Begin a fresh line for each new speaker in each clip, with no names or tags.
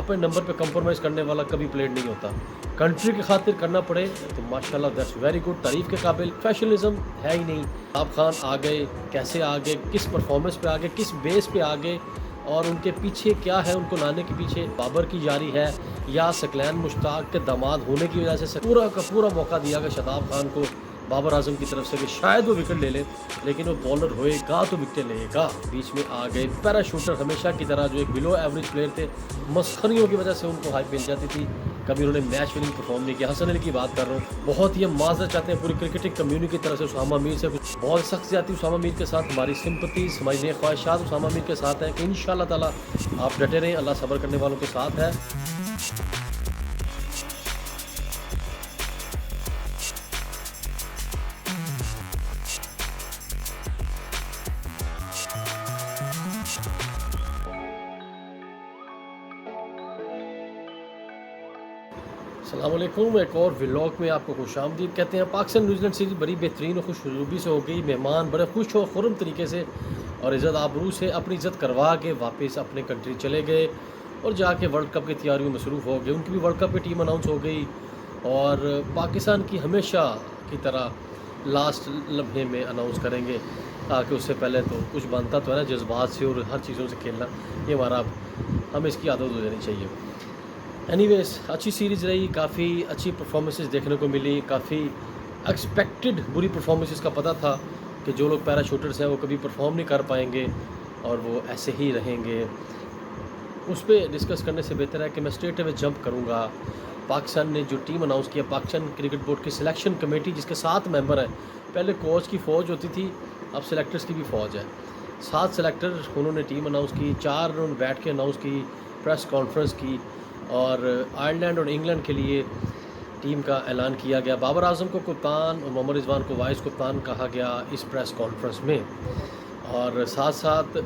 अपने नंबर पे कंप्रोमाइज़ करने वाला कभी प्लेयर नहीं होता। कंट्री की खातिर करना पड़े तो माशाल्लाह दैट्स वेरी गुड, तारीफ़ के काबिल। प्रोफेशनलिज़्म है ही नहीं। आप खान आ गए, कैसे आ गए, किस परफॉर्मेंस पे आ गए, किस बेस पे आ गए और उनके पीछे क्या है, उनको लाने के पीछे बाबर की जारी है या सकलैन मुश्ताक के दामाद होने की वजह से पूरा का पूरा मौका दिया गया शादाब खान को बाबर आजम की तरफ से कि शायद वो विकेट ले ले, लेकिन वो बॉलर होएगा तो विकेट लेगा। बीच में आ गए पैराशूटर हमेशा की तरह, जो एक बिलो एवरेज प्लेयर थे, मस्खरियों की वजह से उनको हाइप मिल जाती थी, कभी उन्होंने मैच विनिंग परफॉर्म नहीं किया। हसन अली की बात कर रहा हूँ, बहुत ही हम माजरत चाहते हैं पूरी क्रिकेटिंग कम्युनिटी की तरफ से उसामा मीर से। कुछ बहुत सख्त ज्यादा उसामा मीर के साथ हमारी सिंपतीज, हमारी नेक ख्वाहिशात उसामा मीर के साथ हैं कि इंशाअल्लाह ताला आप डटे रहें, अल्लाह सब्र करने वालों के साथ है। अस्सलामुअलैकुम, एक और व्लॉग में आपको खुशामदीद कहते हैं। पाकिस्तान न्यूजीलैंड सीरीज़ बड़ी बेहतरीन और खुशरूबी से हो गई। मेहमान बड़े खुश हो खुरम तरीके से और इज़्ज़त आबरू से अपनी इज़्ज़त करवा के वापस अपने कंट्री चले गए और जाके वर्ल्ड कप की तैयारियों में मसरूफ़ हो गए। उनकी भी वर्ल्ड कप की टीम अनाउंस हो गई और पाकिस्तान की हमेशा की तरह लास्ट लम्हे में अनाउंस करेंगे, ताकि उससे पहले तो कुछ बनता तो है ना, जज्बात से और हर चीज़ों से खेलना, ये हमारा हमें इसकी आदत हो जानी चाहिए। एनीवेज़ अच्छी सीरीज़ रही, काफ़ी अच्छी परफॉर्मेंसेस देखने को मिली, काफ़ी एक्सपेक्टेड बुरी परफॉर्मेंसेस का पता था कि जो लोग पैराशूटर्स हैं वो कभी परफॉर्म नहीं कर पाएंगे और वो ऐसे ही रहेंगे। उस पर डिस्कस करने से बेहतर है कि मैं स्ट्रेट अवे जंप करूँगा। पाकिस्तान ने जो टीम अनाउंस किया, पाकिस्तान क्रिकेट बोर्ड की सिलेक्शन कमेटी जिसके 7 मेंबर हैं, पहले कोच की फ़ौज होती थी, अब सेलेक्टर्स की भी फ़ौज है। 7 सेलेक्टर उन्होंने टीम अनाउंस की, 4 उन्होंने बैठ के अनाउंस की, प्रेस कॉन्फ्रेंस की और आयरलैंड और इंग्लैंड के लिए टीम का ऐलान किया गया। बाबर आजम को कप्तान और मोहम्मद रिजवान को वाइस कप्तान कहा गया इस प्रेस कॉन्फ्रेंस में, और साथ साथ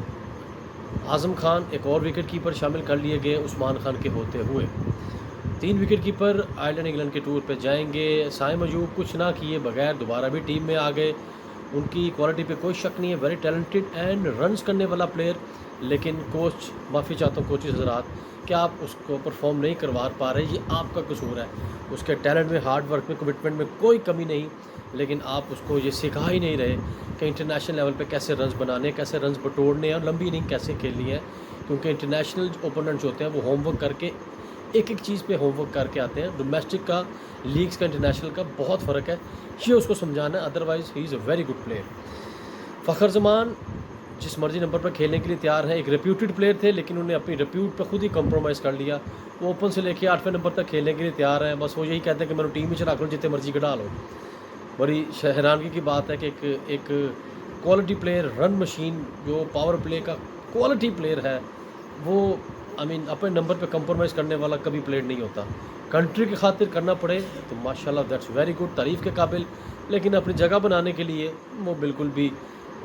आज़म खान एक और विकेट कीपर शामिल कर लिए गए उस्मान खान के होते हुए। 3 विकेट कीपर आयरलैंड इंग्लैंड के टूर पे जाएंगे। साइम अयूब कुछ ना किए बगैर दोबारा भी टीम में आ गए। उनकी क्वालिटी पे कोई शक नहीं है, वेरी टैलेंटेड एंड रन्स करने वाला प्लेयर, लेकिन कोच, माफ़ी चाहता हूँ कोचेज़ हज़रात, क्या आप उसको परफॉर्म नहीं करवा पा रहे, ये आपका कसूर है। उसके टैलेंट में, हार्ड वर्क में, कमिटमेंट में कोई कमी नहीं, लेकिन आप उसको ये सिखा ही नहीं रहे कि इंटरनेशनल लेवल पे कैसे रन्स बनाने, कैसे रन्स बटोरने और लंबी इनिंग कैसे खेलनी है। क्योंकि इंटरनेशनल ओपोनेंट्स होते हैं वो होमवर्क करके एक एक चीज़ पे होमवर्क करके आते हैं। डोमेस्टिक का, लीग्स का, इंटरनेशनल का बहुत फ़र्क है, ये उसको समझाना है। Otherwise he is a very good player. Fakhar Zaman जिस मर्जी नंबर पर खेलने के लिए तैयार हैं, एक रेप्यूटेड प्लेयर थे लेकिन उन्होंने अपनी रेप्यूट पर खुद ही कॉम्प्रोमाइज़ कर लिया। वो ओपन से लेके 8वें नंबर तक खेलने के लिए तैयार हैं, बस वो यही कहते हैं कि मैंने टीम में चला करो, जितने मर्जी कटा लो। बड़ी हैरानगी की बात है कि एक क्वालिटी प्लेयर, रन मशीन, जो पावर प्ले का क्वालिटी प्लेयर है, वो अपने नंबर पे कंप्रोमाइज़ करने वाला कभी प्लेयर नहीं होता। कंट्री की खातिर करना पड़े तो माशाल्लाह दैट्स वेरी गुड, तारीफ़ के काबिल, लेकिन अपनी जगह बनाने के लिए वो बिल्कुल भी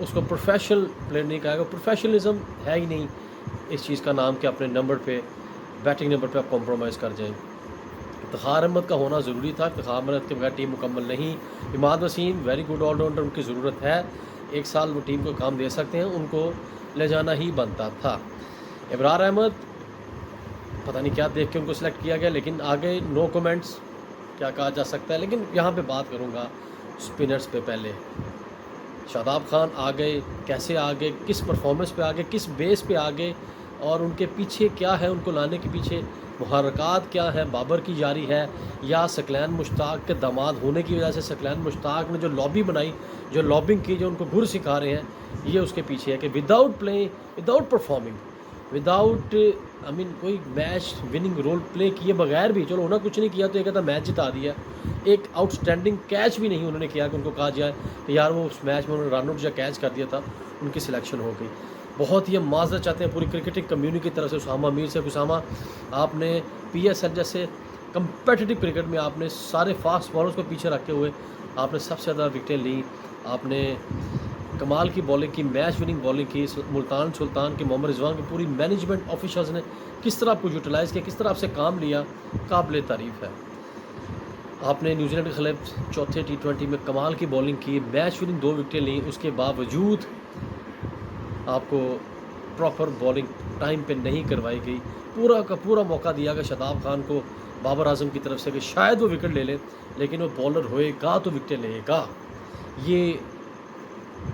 उसको प्रोफेशनल प्लेयर नहीं कहेगा। प्रोफेशनलिज़्म है ही नहीं इस चीज़ का नाम कि अपने नंबर पे, बैटिंग नंबर पे आप कॉम्प्रोमाइज़ कर जाएँ। इफ्तिखार अहमद का होना ज़रूरी था, इफ्तिखार अहमद के बगैर टीम मुकम्मल नहीं। Imad Wasim very good allrounder, उनकी ज़रूरत है, 1 साल वो टीम को काम दे सकते हैं, उनको ले जाना ही बनता था। इब्रार अहमद पता नहीं क्या देख के उनको सिलेक्ट किया गया, लेकिन आगे नो कमेंट्स, क्या कहा जा सकता है। लेकिन यहाँ पे बात करूँगा स्पिनर्स पे। पहले शादाब खान आ गए, कैसे आ गए, किस परफॉर्मेंस पे आ गए, किस बेस पे आ गए और उनके पीछे क्या है, उनको लाने के पीछे मुहर्रकात क्या है, बाबर की जारी है या सकलैन मुश्ताक के दामाद होने की वजह से सकलैन मुश्ताक ने जो लॉबी बनाई, जो लॉबिंग की, जो उनको गुर सिखा रहे हैं, ये उसके पीछे है कि without playing, without performing, without कोई मैच विनिंग रोल प्ले किए बगैर भी, चलो उन्होंने कुछ नहीं किया तो एक कहता मैच जिता दिया, एक आउटस्टैंडिंग कैच भी नहीं उन्होंने किया कि उनको कहा जाए कि यार वो उस मैच में उन्होंने रन आउट या कैच कर दिया था, उनकी सिलेक्शन हो गई। बहुत ही हम माजरत चाहते हैं पूरी क्रिकेटिंग कम्युनिटी की तरफ से उसामा मीर से। उसामा, आपने PSL जैसे कम्पिटिटिव क्रिकेट में आपने सारे फास्ट बॉलर्स को पीछे रखे हुए आपने सबसे ज़्यादा विकेटें ली, आपने कमाल की बॉलिंग की, मैच विनिंग बॉलिंग की। मुल्तान सुल्तान के, मोहम्मद रिजवान की पूरी मैनेजमेंट ऑफिशर्स ने किस तरह आपको यूटिलाइज़ किया, किस तरह आपसे काम लिया, काबिल तारीफ़ है। आपने न्यूजीलैंड के खिलाफ चौथे T20 में कमाल की बॉलिंग की, मैच विनिंग 2 विकेटें ली, उसके बावजूद आपको प्रॉपर बॉलिंग टाइम पे नहीं करवाई गई। पूरा का पूरा मौका दिया गया शताब खान को बाबर आजम की तरफ से कि शायद वो विकेट ले ले, लेकिन वो बॉलर होएगा तो विकेट लेगा, ये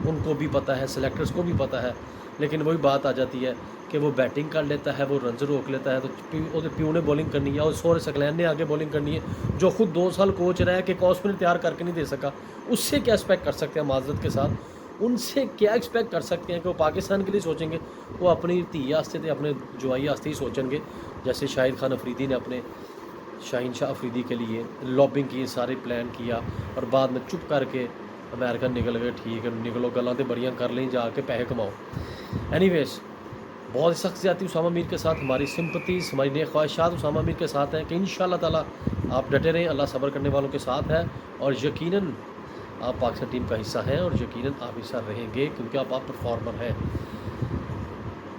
उनको भी पता है, सेलेक्टर्स को भी पता है। लेकिन वही बात आ जाती है कि वो बैटिंग कर लेता है, वो रन्स रोक लेता है, तो प्यू ने बॉलिंग करनी है और सोरे सकलैन ने आगे बॉलिंग करनी है, जो खुद 2 साल कोच रहा है कि कॉस्मिन तैयार करके नहीं दे सका। उससे क्या एक्सपेक्ट कर सकते हैं माजरत के साथ, उनसे क्या एक्सपेक्ट कर सकते हैं कि वो पाकिस्तान के लिए सोचेंगे? वो अपनी धी आस्ते थे, अपने जवाई आस्ते ही सोचेंगे। जैसे शाहिद खान अफरीदी ने अपने शाहीन शाह अफरीदी के लिए लॉबिंग की, सारे प्लान किया और बाद में चुप करके अमेरिका निकल गए। ठीक है, निकलो गल्लां तो बढ़िया कर लें, जाके पैसे कमाओ। एनीवेज, बहुत ही सख्त ज़्यादती उसामा मीर के साथ, हमारी सिंपतीज़, हमारी नेक ख्वाहिशात उसामा मीर के साथ हैं कि इंशाअल्लाह ताला आप डटे रहें, अल्लाह सब्र करने वालों के साथ है और यकीनन आप पाकिस्तान टीम का हिस्सा हैं और यकीनन आप हिस्सा रहेंगे क्योंकि आप परफॉर्मर हैं।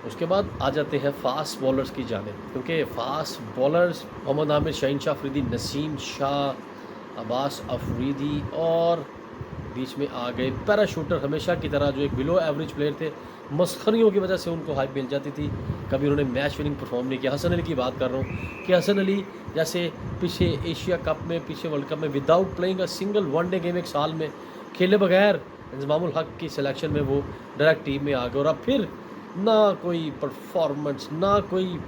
उसके बाद आ जाते हैं फ़ास्ट बॉलर्स की जानिब, क्योंकि फ़ास्ट बॉलर्स मोहम्मद आमिर, शाहीन शाह अफरीदी, नसीम शाह, अब्बास अफरीदी और बीच में आ गए पैराशूटर हमेशा की तरह जो एक बिलो एवरेज प्लेयर थे, मस्खरियों की वजह से उनको हाइप मिल जाती थी, कभी उन्होंने मैच विनिंग परफॉर्म नहीं किया। हसन अली की बात कर रहा हूँ कि हसन अली जैसे पीछे एशिया कप में, पीछे वर्ल्ड कप में without playing a single one day game एक साल में खेले बगैर इंजमामुल हक की सिलेक्शन में वो डायरेक्ट टीम में आ गए और अब फिर ना कोई परफॉर्मेंस, ना कोई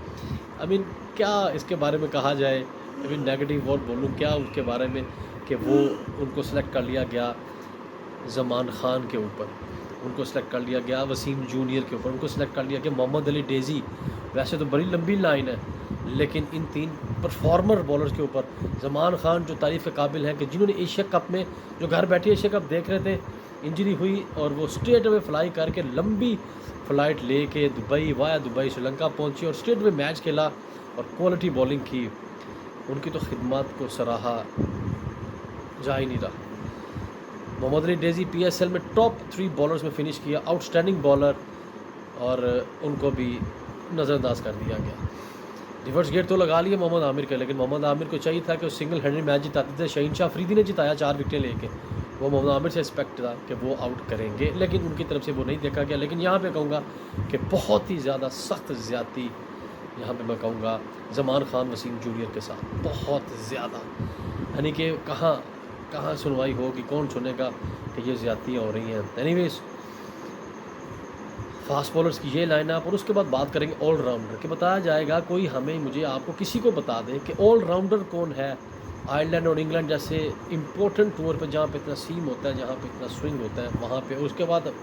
क्या इसके बारे में कहा जाए, नेगेटिव वर्ड बोलूँ क्या उसके बारे में कि वो उनको सेलेक्ट कर लिया गया ज़मान ख़ान के ऊपर, उनको सेलेक्ट कर लिया गया वसीम जूनियर के ऊपर, उनको सेलेक्ट कर लिया गया मोहम्मद अली डेज़ी। वैसे तो बड़ी लंबी लाइन है, लेकिन इन 3 परफॉर्मर बॉलर्स के ऊपर ज़मान ख़ान जो तारीफ़ के काबिल हैं कि जिन्होंने एशिया कप में, जो घर बैठे एशिया कप देख रहे थे, इंजरी हुई और वो स्ट्रेट अवे फ्लाई करके लंबी फ़्लाइट लेके दुबई, वाया दुबई श्रीलंका पहुँचे और स्ट्रेट अवे मैच खेला और क्वालिटी बॉलिंग की। उनकी तो खिदमत को सराहा जा ही नहीं रहा। मोहम्मद अली डेज़ी PSL में टॉप 3 बॉलर्स में फ़िनिश किया, आउटस्टैंडिंग बॉलर, और उनको भी नज़रअंदाज कर दिया गया। रिवर्स गेट तो लगा लिया मोहम्मद आमिर के, लेकिन मोहम्मद आमिर को चाहिए था कि वो सिंगल हैंडेड मैच जिताते थे। शाहीन शाह अफरीदी ने जिताया 4 विकेटें लेके, वो मोहम्मद आमिर से एक्सपेक्ट था कि वो आउट करेंगे, लेकिन उनकी तरफ से वो नहीं देखा गया। लेकिन यहाँ पे कहूँगा कि बहुत ही ज़्यादा सख्त ज़्यादती यहाँ पे मैं कहूँगा ज़मान ख़ान वसीम जूनियर के साथ, बहुत ज़्यादा, यानी कि कहाँ सुनवाई होगी, कौन सुनेगा कि ये ज़्यादतियाँ हो रही हैं। एनीवेज, फास्ट बॉलर्स की ये लाइनअप और उसके बाद बात करेंगे ऑलराउंडर कि बताया जाएगा कोई मुझे आपको किसी को बता दे कि ऑलराउंडर कौन है आयरलैंड और इंग्लैंड जैसे इंपॉर्टेंट टूर पे जहाँ पे इतना सीम होता है, जहाँ पे इतना स्विंग होता है वहाँ पे। उसके बाद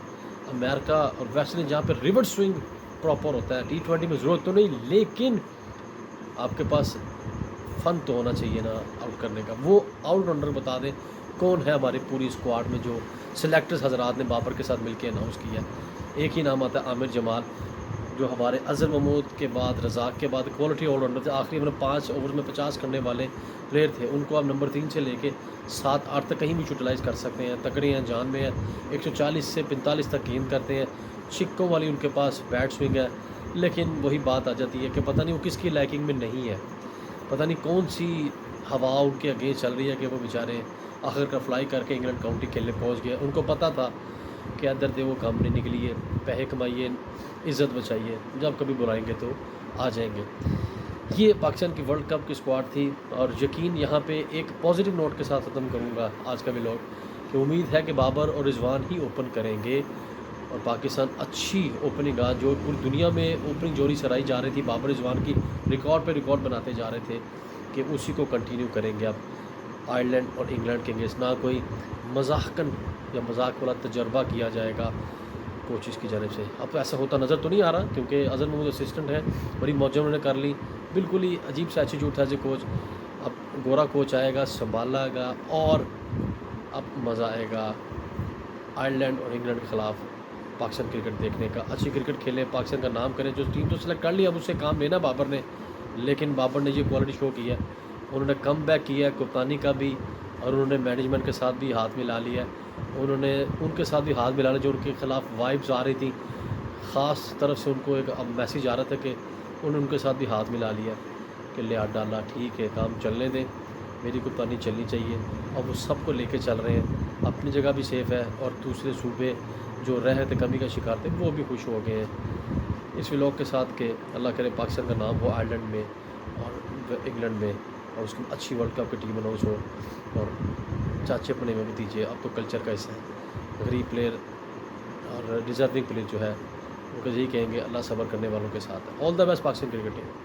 अमेरिका और वेस्ट इंडीज जहाँ पे रिवर्स स्विंग प्रॉपर होता है। T20 में ज़रूरत तो नहीं, लेकिन आपके पास फ़न तो होना चाहिए ना आउट करने का। वो ऑलराउंडर बता दें कौन है हमारी पूरी स्क्वाड में जो सिलेक्टर्स हजरात ने बाबर के साथ मिलकर अनाउंस किया। एक ही नाम आता है आमिर जमाल, जो हमारे अज़हर महमूद के बाद, रज़ाक के बाद क्वालिटी ऑलराउंडर थे। आखिरी में 5 ओवर में 50 करने वाले प्लेयर थे, उनको आप नंबर 3 से लेके 7-8 तक कहीं भी यूटिलाइज़ कर सकते हैं। तकड़े हैं, जान में है, 140 से 45 तक गेंद करते हैं, छिक्कों वाली उनके पास बैट स्विंग है। लेकिन वही बात आ जाती है कि पता नहीं वो किसकी लाइकिंग में नहीं है, पता नहीं कौन सी हवा उनके अगेंस्ट चल रही है कि वो बेचारे आखिरकार फ्लाई करके इंग्लैंड काउंटी खेलने पहुंच गए। उनको पता था कि अंदर दे वो काम नहीं निकलिए, पैसे कमाइए, इज़्ज़त बचाइए, जब कभी बुलाएंगे तो आ जाएंगे। ये पाकिस्तान की वर्ल्ड कप की स्क्वाड थी और यकीन यहाँ पे एक पॉजिटिव नोट के साथ ख़त्म करूँगा आज का व्लॉग कि उम्मीद है कि बाबर और रिजवान ही ओपन करेंगे और पाकिस्तान अच्छी ओपनिंग आज जो पूरी दुनिया में ओपनिंग जोड़ी सराई जा रही थी, बाबर रिजवान की रिकॉर्ड पे रिकॉर्ड बनाते जा रहे थे कि उसी को कंटिन्यू करेंगे अब आयरलैंड और इंग्लैंड के अगेंस्ट। ना कोई मजाकन या मजाक वाला तजर्बा किया जाएगा कोचिज़ की जानिब से। अब ऐसा होता नज़र तो नहीं आ रहा क्योंकि अज़हर महमूद असिस्टेंट है, बड़ी मौजें उन्होंने कर ली, बिल्कुल ही अजीब सा एटीट्यूड था एज ए कोच। अब गोरा कोच आएगा, संभालेगा और अब मज़ा आएगा आयरलैंड और इंग्लैंड के ख़िलाफ़ पाकिस्तान क्रिकेट देखने का। अच्छी क्रिकेट खेलें, पाकिस्तान का नाम करें। जो टीम तो सेलेक्ट कर लिया अब उससे काम लेना बाबर ने, लेकिन बाबर ने ये क्वालिटी शो की है, उन्होंने कम बैक किया है कप्तानी का भी और उन्होंने मैनेजमेंट के साथ भी हाथ मिला लिया है। उन्होंने उनके साथ भी हाथ मिला लिया जो उनके ख़िलाफ़ वाइब्स आ रही थी, ख़ास तरफ से उनको एक मैसेज आ रहा था कि उन्होंने उनके साथ भी हाथ मिला लिया कि ले हाथ डाला, ठीक है काम चलने दें, मेरी कप्तानी चलनी चाहिए। और वो सबको लेके चल रहे हैं, अपनी जगह भी सेफ़ है और दूसरे सूबे जो रहे थे कमी का शिकार थे वो भी खुश हो गए हैं। इस व्लॉग के साथ कि अल्लाह करे पाकिस्तान का नाम हो आयरलैंड में और इंग्लैंड में, और उसकी अच्छी वर्ल्ड कप की टीम अनाउंस हो, और चाचे अपने में भतीजे अब तो कल्चर का हिस्सा है। गरीब प्लेयर और डिज़र्विंग प्लेयर जो है उनको यही कहेंगे अल्लाह सब्र करने वालों के साथ है। All the best Pakistan cricket team.